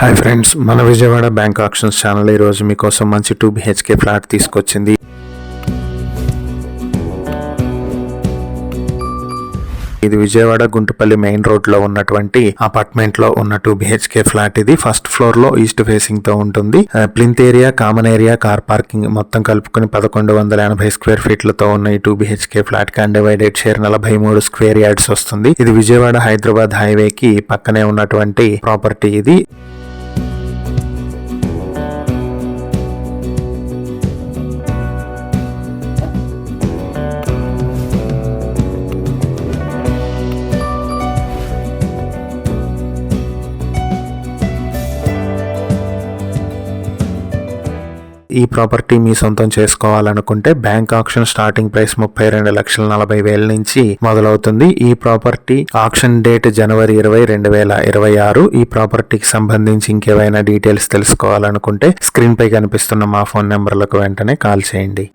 Hi friends, మన Vijayawada bank actions channel ఈరోజు మీకోసం మంచి 2 BHK ఫ్లాట్ తీసుకొచ్చింది. ఇది విజయవాడ గుంటుపల్లి మెయిన్ రోడ్ లో ఉన్నటువంటి అపార్ట్మెంట్ లో ఉన్న 2 BHK ఫ్లాట్. ఇది ఫస్ట్ ఫ్లోర్ లో ఈస్ట్ ఫేసింగ్ తో ఉంటుంది. Plinth area, common area, car parking మొత్తం కలుపుకుని 1180 స్క్వేర్ ఫీట్లతో ఉన్న ఈ 2 BHK ఫ్లాట్ కి అన్డివైడెడ్ షేర్ 43 స్క్వేర్ యార్డ్స్ వస్తుంది. ఇది విజయవాడ హైదరాబాద్ హైవే కి పక్కనే ఉన్నటువంటి ప్రాపర్టీ. ఇది ఈ ప్రాపర్టీ మీ సొంతం చేసుకోవాలనుకుంటే బ్యాంక్ ఆక్షన్ స్టార్టింగ్ ప్రైస్ 32,40,000 నుంచి మొదలవుతుంది. ఈ ప్రాపర్టీ ఆక్షన్ డేట్ జనవరి 20, 2026. ఈ ప్రాపర్టీకి సంబంధించి ఇంకేమైనా డీటెయిల్స్ తెలుసుకోవాలనుకుంటే స్క్రీన్ పై కనిపిస్తున్న మా ఫోన్ నెంబర్లకు వెంటనే కాల్ చేయండి.